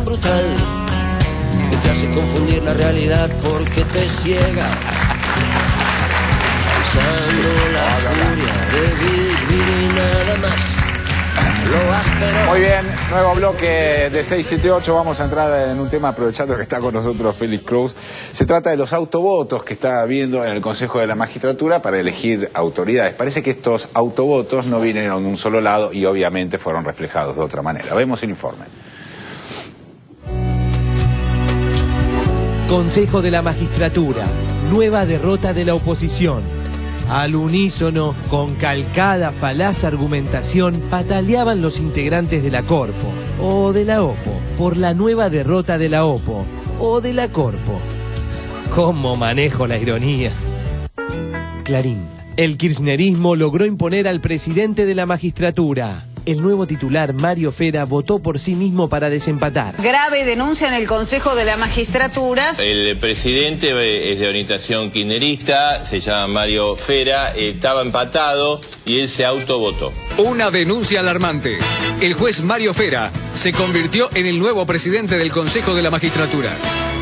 brutal que te hace confundir la realidad porque te ciega. Usando la furia de vivir y nada más. Muy bien, nuevo bloque de 678. Vamos a entrar en un tema aprovechando que está con nosotros Félix Cruz. Se trata de los autovotos que está habiendo en el Consejo de la Magistratura para elegir autoridades. Parece que estos autovotos no vienen de un solo lado y obviamente fueron reflejados de otra manera. Vemos el informe. Consejo de la Magistratura, nueva derrota de la oposición. Al unísono, con calcada falaz argumentación, pataleaban los integrantes de la Corpo, o de la OPO, por la nueva derrota de la OPO, o de la Corpo. ¿Cómo manejo la ironía? Clarín. El kirchnerismo logró imponer al presidente de la magistratura. El nuevo titular, Mario Fera, votó por sí mismo para desempatar. Grave denuncia en el Consejo de la Magistratura. El presidente es de orientación kirchnerista, se llama Mario Fera, estaba empatado y él se autovotó. Una denuncia alarmante. El juez Mario Fera se convirtió en el nuevo presidente del Consejo de la Magistratura,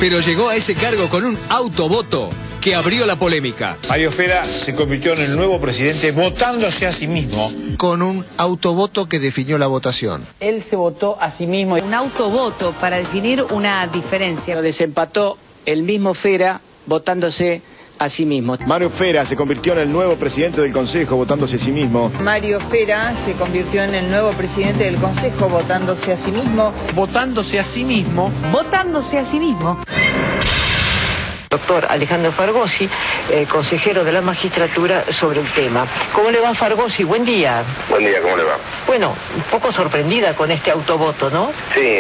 pero llegó a ese cargo con un autovoto que abrió la polémica. Mario Fera se convirtió en el nuevo presidente votándose a sí mismo. Con un autovoto que definió la votación. Él se votó a sí mismo. Un autovoto para definir una diferencia. Lo desempató el mismo Fera votándose a sí mismo. Mario Fera se convirtió en el nuevo presidente del Consejo votándose a sí mismo. Mario Fera se convirtió en el nuevo presidente del Consejo votándose a sí mismo. Votándose a sí mismo. Votándose a sí mismo. Doctor Alejandro Fargosi, consejero de la magistratura, sobre el tema. ¿Cómo le va, Fargosi? Buen día. Buen día, ¿cómo le va? Bueno, un poco sorprendida con este autovoto, ¿no? Sí,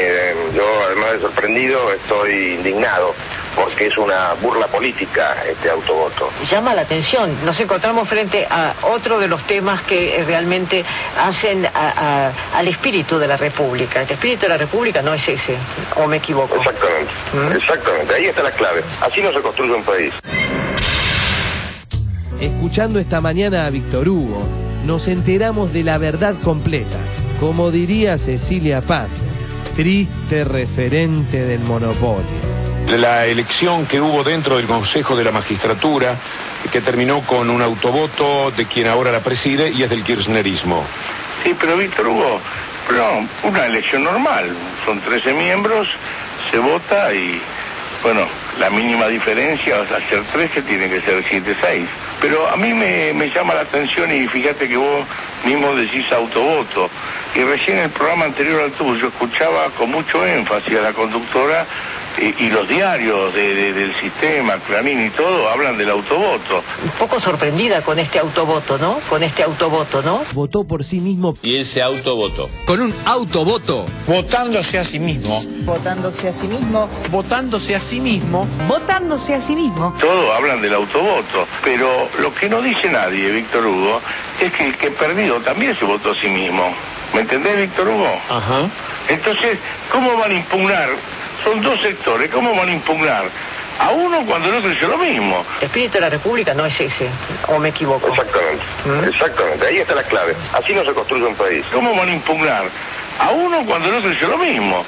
yo además de sorprendido estoy indignado, porque es una burla política este autovoto. Llama la atención, nos encontramos frente a otro de los temas que realmente hacen al espíritu de la República. El espíritu de la República no es ese, ¿o me equivoco? Exactamente, exactamente, ahí está la clave. Así no se construye un país. Escuchando esta mañana a Víctor Hugo, nos enteramos de la verdad completa. Como diría Cecilia Pan, triste referente del monopolio. La elección que hubo dentro del Consejo de la Magistratura, que terminó con un autovoto de quien ahora la preside y es del kirchnerismo. Sí, pero Víctor Hugo, no, una elección normal. Son 13 miembros, se vota y, bueno, la mínima diferencia, al ser 13 tiene que ser 7-6. Pero a mí me llama la atención y fíjate que vos mismo decís autovoto. Y recién en el programa anterior al tuyo escuchaba con mucho énfasis a la conductora y los diarios del sistema, Clarín y todo, hablan del autovoto. Un poco sorprendida con este autovoto, ¿no? Con este autovoto, ¿no? Votó por sí mismo. Y él se autovotó. Con un autovoto. Votándose a sí mismo. Votándose a sí mismo. Votándose a sí mismo. Votándose a sí mismo. Todos hablan del autovoto, pero lo que no dice nadie, Víctor Hugo, es que el que perdido también se votó a sí mismo. ¿Me entendés, Víctor Hugo? Ajá. Entonces, ¿cómo van a impugnar? Son dos sectores, ¿cómo van a impugnar? A uno cuando el otro hizo lo mismo. El espíritu de la República no es ese, ¿o me equivoco? Exactamente, exactamente, ahí está la clave. Así no se construye un país. ¿Cómo van a impugnar? A uno cuando el otro hizo lo mismo.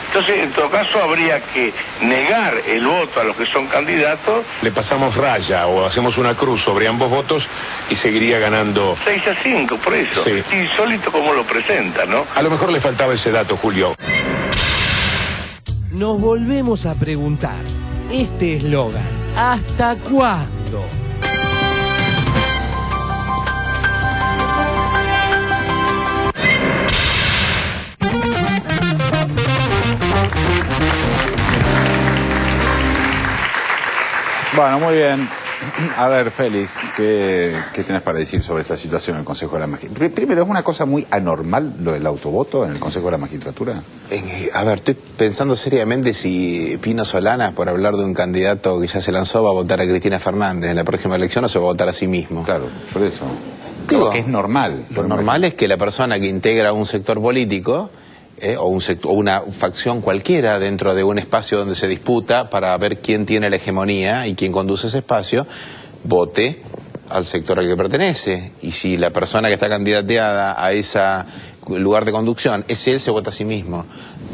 Entonces, en todo caso, habría que negar el voto a los que son candidatos. Le pasamos raya o hacemos una cruz sobre ambos votos y seguiría ganando 6-5, por eso. Sí. Insólito como lo presenta, ¿no? A lo mejor le faltaba ese dato, Julio. Nos volvemos a preguntar, este eslogan, ¿hasta cuándo? Bueno, muy bien. A ver, Félix, ¿qué tenés para decir sobre esta situación en el Consejo de la Magistratura? Primero, ¿es una cosa muy anormal lo del autovoto en el Consejo de la Magistratura? A ver, estoy pensando seriamente si Pino Solanas, por hablar de un candidato que ya se lanzó, va a votar a Cristina Fernández en la próxima elección o se va a votar a sí mismo. Claro, por eso. Digo, que es normal. Lo normal es que la persona que integra un sector político o una facción cualquiera dentro de un espacio donde se disputa para ver quién tiene la hegemonía y quién conduce ese espacio, vote al sector al que pertenece. Y si la persona que está candidateada a ese lugar de conducción es él, se vota a sí mismo.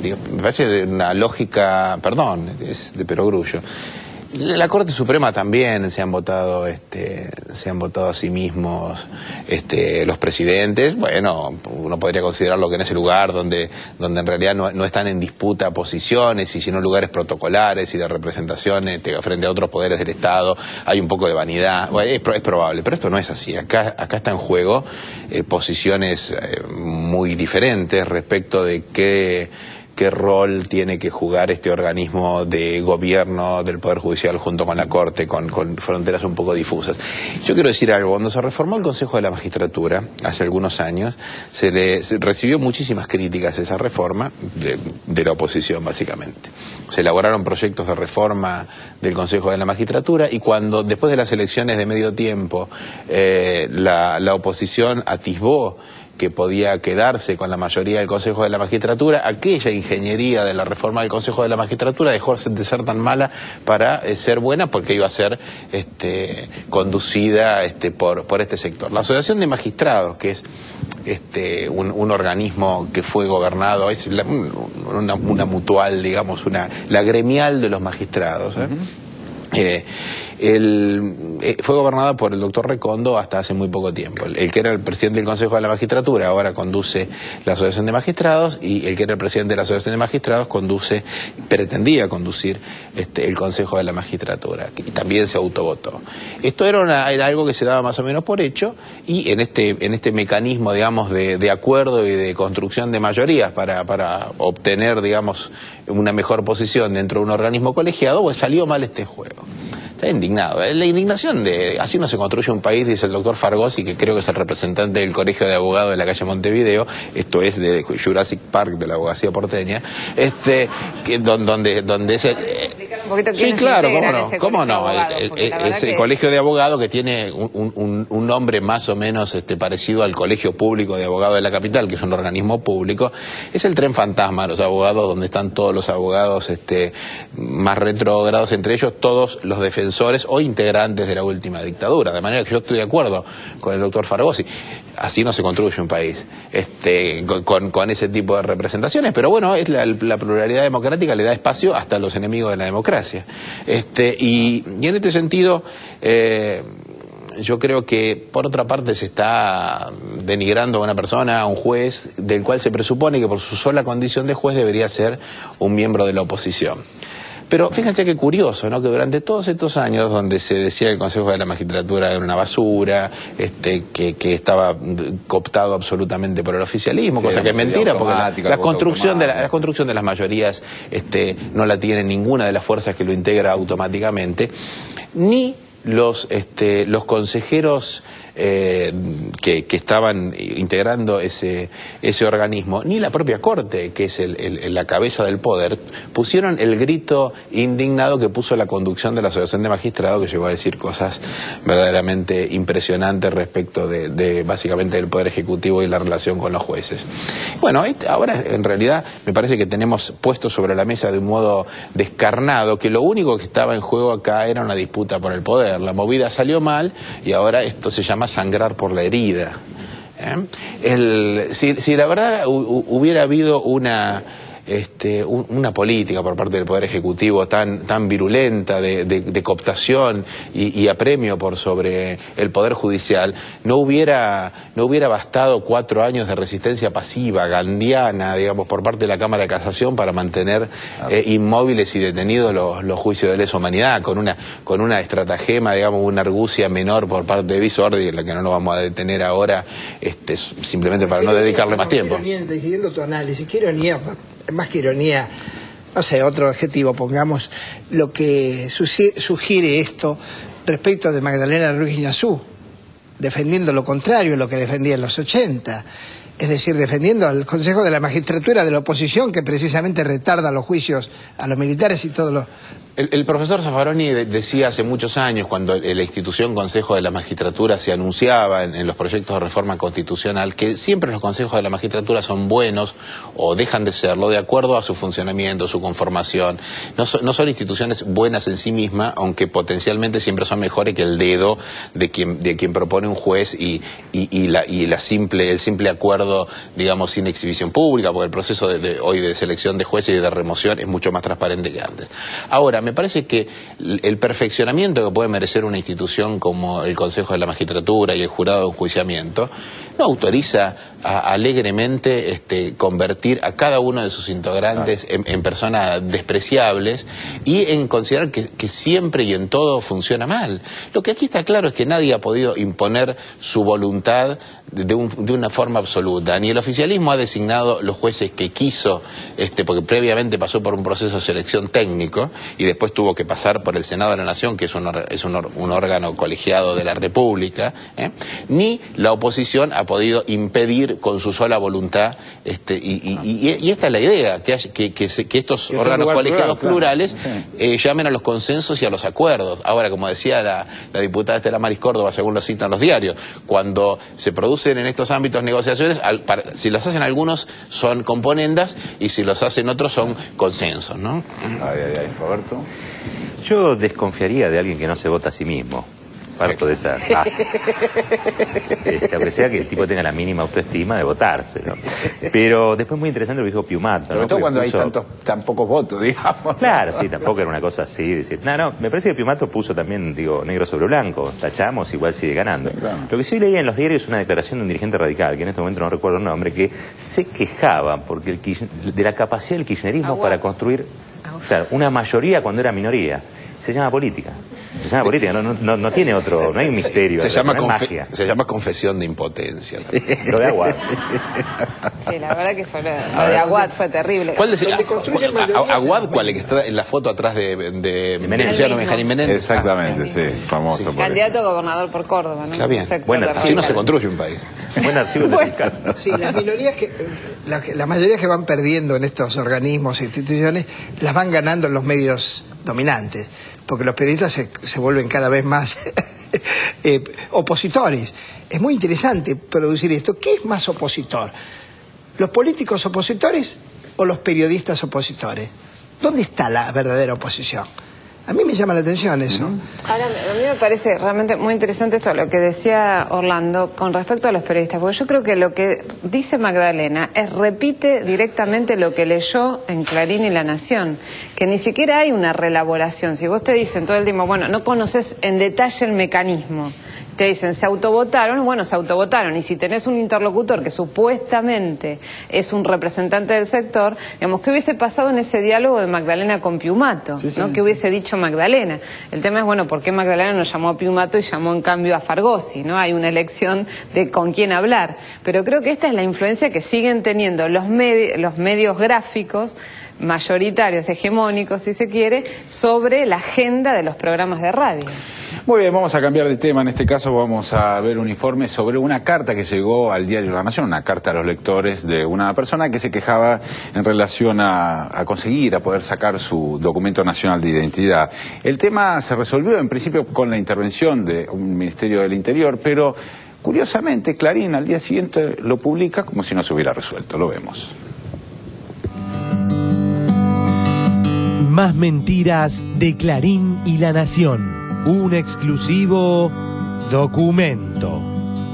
me parece de una lógica, perdón, es de perogrullo. La Corte Suprema también se han votado a sí mismos los presidentes. Bueno, uno podría considerarlo que en ese lugar donde en realidad no están en disputa posiciones, y sino lugares protocolares y de representación frente a otros poderes del Estado, hay un poco de vanidad. Bueno, es probable, pero esto no es así. Acá está en juego posiciones muy diferentes respecto de qué rol tiene que jugar este organismo de gobierno del Poder Judicial junto con la Corte, con fronteras un poco difusas. Yo quiero decir algo. Cuando se reformó el Consejo de la Magistratura, hace algunos años, se recibió muchísimas críticas a esa reforma de la oposición, básicamente. Se elaboraron proyectos de reforma del Consejo de la Magistratura, y cuando, después de las elecciones de medio tiempo, la oposición atisbó que podía quedarse con la mayoría del Consejo de la Magistratura, aquella ingeniería de la reforma del Consejo de la Magistratura dejó de ser tan mala para ser buena, porque iba a ser conducida por este sector. La Asociación de Magistrados, que es un organismo que fue gobernado, es una mutual, digamos, la gremial de los magistrados, fue gobernada por el doctor Recondo hasta hace muy poco tiempo. El que era el presidente del Consejo de la Magistratura ahora conduce la Asociación de Magistrados, y el que era el presidente de la Asociación de Magistrados pretendía conducir el Consejo de la Magistratura, y también se autovotó. Esto era algo que se daba más o menos por hecho, y en este mecanismo, digamos, de acuerdo y de construcción de mayorías para obtener, digamos, una mejor posición dentro de un organismo colegiado, pues salió mal este juego. Está indignado. La indignación de así no se construye un país, dice el doctor Fargosi, que creo que es el representante del Colegio de Abogados de la calle Montevideo, esto es de Jurassic Park, de la abogacía porteña, donde es sí, claro, cómo no, es el Colegio de Abogados, que tiene un nombre más o menos parecido al Colegio Público de Abogados de la capital, que es un organismo público. Es el tren fantasma de los abogados, donde están todos los abogados más retrógrados, entre ellos todos los defensores o integrantes de la última dictadura. De manera que yo estoy de acuerdo con el doctor Fargosi. Así no se construye un país con ese tipo de representaciones, pero bueno, es la pluralidad democrática le da espacio hasta a los enemigos de la democracia. Y en este sentido, yo creo que por otra parte se está denigrando a una persona, a un juez, del cual se presupone que por su sola condición de juez debería ser un miembro de la oposición. Pero fíjense qué curioso, ¿no? Que durante todos estos años, donde se decía que el Consejo de la Magistratura era una basura, que estaba cooptado absolutamente por el oficialismo, sí, cosa que es mentira, porque la construcción de las mayorías no la tiene ninguna de las fuerzas que lo integra automáticamente, ni los consejeros que estaban integrando ese organismo, ni la propia Corte, que es la cabeza del poder, pusieron el grito indignado que puso la conducción de la Asociación de Magistrados, que llegó a decir cosas verdaderamente impresionantes respecto de básicamente del Poder Ejecutivo y la relación con los jueces. Bueno, ahora en realidad me parece que tenemos puesto sobre la mesa de un modo descarnado que lo único que estaba en juego acá era una disputa por el poder. La movida salió mal y ahora esto se llama sangrar por la herida. Si la verdad hubiera habido una política por parte del Poder Ejecutivo tan virulenta de cooptación y apremio por sobre el Poder Judicial, no hubiera bastado 4 años de resistencia pasiva, gandiana, digamos, por parte de la Cámara de Casación para mantener inmóviles y detenidos los juicios de lesa humanidad, con una estratagema, digamos, una argucia menor por parte de Visordi, en la que no nos vamos a detener ahora, simplemente para no dedicarle más tiempo. Siguiendo tu análisis, qué ironía, más que ironía, no sé, otro adjetivo, pongamos, lo que sugiere esto respecto de Magdalena Ruiz Guiñazú, defendiendo lo contrario a lo que defendía en los 80, es decir, defendiendo al Consejo de la Magistratura de la oposición, que precisamente retarda los juicios a los militares y todos El profesor Zaffaroni decía hace muchos años, cuando la institución Consejo de la Magistratura se anunciaba en los proyectos de reforma constitucional, que siempre los consejos de la magistratura son buenos o dejan de serlo de acuerdo a su funcionamiento, su conformación. No son instituciones buenas en sí mismas, aunque potencialmente siempre son mejores que el dedo de quien propone un juez y el simple acuerdo, digamos, sin exhibición pública, porque el proceso hoy de selección de jueces y de remoción es mucho más transparente que antes. Ahora, me parece que el perfeccionamiento que puede merecer una institución como el Consejo de la Magistratura y el Jurado de Enjuiciamiento no autoriza alegremente convertir a cada uno de sus integrantes en personas despreciables y en considerar que siempre y en todo funciona mal. Lo que aquí está claro es que nadie ha podido imponer su voluntad de una forma absoluta. Ni el oficialismo ha designado los jueces que quiso, porque previamente pasó por un proceso de selección técnico y después tuvo que pasar por el Senado de la Nación, que es un órgano colegiado de la República, ni la oposición ha podido impedir con su sola voluntad, y esta es la idea, que estos órganos colegiados plurales llamen a los consensos y a los acuerdos. Ahora, como decía la diputada Estela Maris Córdoba, según lo citan los diarios, cuando se producen en estos ámbitos negociaciones, si los hacen algunos son componendas y si los hacen otros son consensos, ¿no? Roberto. Yo desconfiaría de alguien que no se vota a sí mismo. Parto de esa base. Aunque sea que el tipo tenga la mínima autoestima de votarse, ¿no? Pero después muy interesante lo que dijo Piumato, sobre todo cuando hay tan pocos votos, digamos. Claro, sí, tampoco era una cosa así. Decir, no, me parece que Piumato puso también, negro sobre blanco. Tachamos, igual sigue ganando. Claro. Lo que sí leía en los diarios es una declaración de un dirigente radical, que en este momento no recuerdo el nombre, que se quejaba porque de la capacidad del kirchnerismo para construir una mayoría cuando era minoría. Se llama política. Se llama política, no tiene otro, no hay un misterio. Se llama magia. Se llama confesión de impotencia. Lo de Aguad. Sí, la verdad que fue lo de Aguad fue terrible. ¿Cuál decía? Aguad, ¿cuál es que está en la foto atrás de Luciano Benjamín Menéndez? Exactamente, sí, famoso. Sí. Candidato a gobernador por Córdoba, ¿no? Está bien. Bueno, así no se construye un país. Buen archivo de fiscal. Sí, las minorías las mayorías que van perdiendo en estos organismos e instituciones las van ganando en los medios dominantes, porque los periodistas se vuelven cada vez más opositores. Es muy interesante producir esto. ¿Qué es más opositor? ¿Los políticos opositores o los periodistas opositores? ¿Dónde está la verdadera oposición? A mí me llama la atención eso. Ahora, a mí me parece realmente muy interesante esto, lo que decía Orlando con respecto a los periodistas, porque yo creo que lo que dice Magdalena repite directamente lo que leyó en Clarín y La Nación, que ni siquiera hay una reelaboración. Si vos te dicen todo el tiempo, bueno, no conoces en detalle el mecanismo, te dicen, se autovotaron, bueno, se autovotaron, y si tenés un interlocutor que supuestamente es un representante del sector, digamos, ¿qué hubiese pasado en ese diálogo de Magdalena con Piumato? Sí, sí. ¿No? ¿Qué hubiese dicho Magdalena? El tema es, bueno, ¿por qué Magdalena no llamó a Piumato y llamó en cambio a Fargosi? ¿No? Hay una elección de con quién hablar. Pero creo que esta es la influencia que siguen teniendo los medios gráficos mayoritarios, hegemónicos, si se quiere, sobre la agenda de los programas de radio. Muy bien, vamos a cambiar de tema. En este caso vamos a ver un informe sobre una carta que llegó al diario La Nación, una carta a los lectores de una persona que se quejaba en relación a poder sacar su documento nacional de identidad. El tema se resolvió en principio con la intervención de un Ministerio del Interior, pero curiosamente Clarín al día siguiente lo publica como si no se hubiera resuelto. Lo vemos. Más mentiras de Clarín y La Nación. Un exclusivo documento.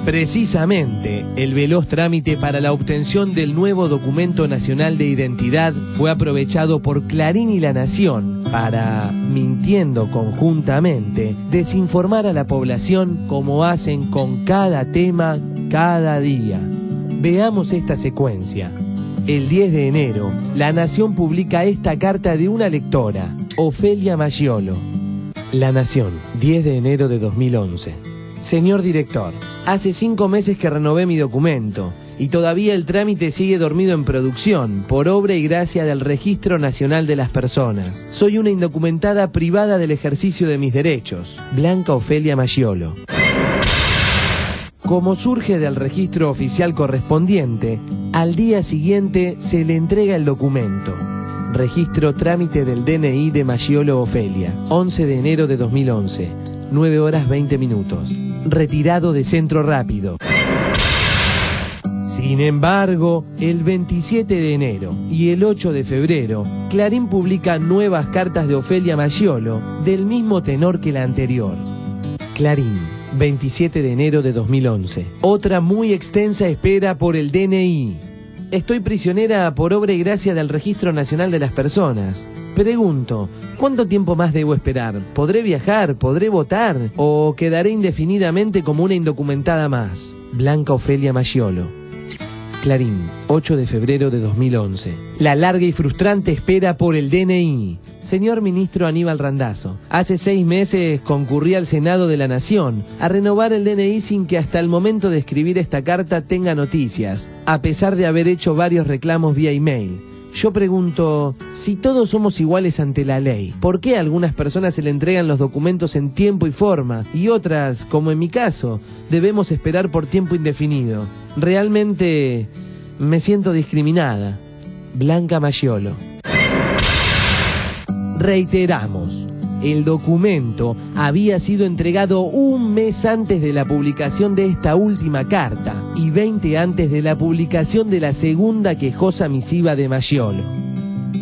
Precisamente, el veloz trámite para la obtención del nuevo documento nacional de identidad fue aprovechado por Clarín y La Nación para, mintiendo conjuntamente, desinformar a la población como hacen con cada tema, cada día. Veamos esta secuencia. El 10 de enero, La Nación publica esta carta de una lectora, Ofelia Maggiolo. La Nación, 10 de enero de 2011. Señor director, hace 5 meses que renové mi documento y todavía el trámite sigue dormido en producción por obra y gracia del Registro Nacional de las Personas. Soy una indocumentada privada del ejercicio de mis derechos. Blanca Ofelia Maggiolo. Como surge del registro oficial correspondiente, al día siguiente se le entrega el documento. Registro trámite del DNI de Maggiolo Ofelia, 11 de enero de 2011, 9 horas 20 minutos. Retirado de Centro Rápido. Sin embargo, el 27 de enero y el 8 de febrero, Clarín publica nuevas cartas de Ofelia Maggiolo del mismo tenor que la anterior. Clarín, 27 de enero de 2011. Otra muy extensa espera por el DNI. Estoy prisionera por obra y gracia del Registro Nacional de las Personas. Pregunto, ¿cuánto tiempo más debo esperar? ¿Podré viajar? ¿Podré votar? ¿O quedaré indefinidamente como una indocumentada más? Blanca Ofelia Maggiolo. Clarín, 8 de febrero de 2011. La larga y frustrante espera por el DNI. Señor ministro Aníbal Randazzo, hace 6 meses concurrí al Senado de la Nación a renovar el DNI sin que hasta el momento de escribir esta carta tenga noticias, a pesar de haber hecho varios reclamos vía email. Yo pregunto, si todos somos iguales ante la ley, ¿por qué a algunas personas se le entregan los documentos en tiempo y forma y otras, como en mi caso, debemos esperar por tiempo indefinido? Realmente me siento discriminada. Blanca Maggiolo. Reiteramos, el documento había sido entregado 1 mes antes de la publicación de esta última carta y 20 antes de la publicación de la segunda quejosa misiva de Maggiolo.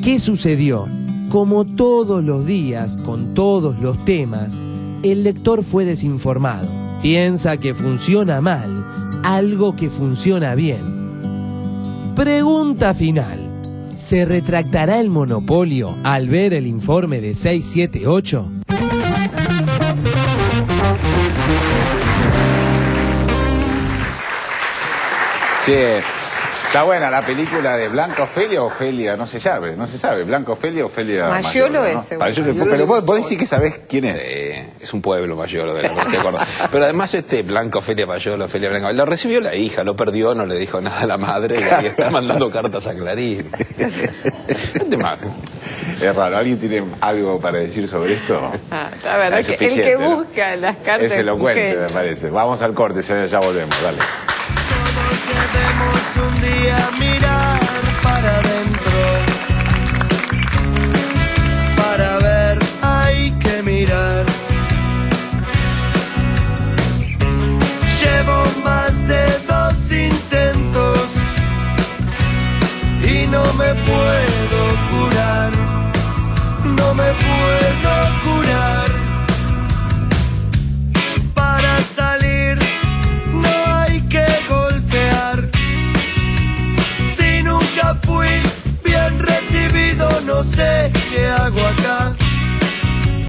¿Qué sucedió? Como todos los días, con todos los temas, el lector fue desinformado. Piensa que funciona mal, algo que funciona bien. Pregunta final. ¿Se retractará el monopolio al ver el informe de 678? Sí, está buena la película de Blanca Ofelia o Ofelia, no se sabe, Blanca Ofelia o Ofelia Maggiolo, ¿no? es seguro. Pero vos decís que sabés quién es. Es un pueblo Maggiolo de la provincia de Córdoba. Pero además Blanca Ofelia Maggiolo, Ofelia Blanca. Lo recibió la hija, lo perdió, no le dijo nada a la madre y ahí está mandando cartas a Clarín. Es raro, ¿alguien tiene algo para decir sobre esto? La verdad que el que busca las cartas es elocuente, me parece. Vamos al corte, ya volvemos, dale. Todos debemos un día mirar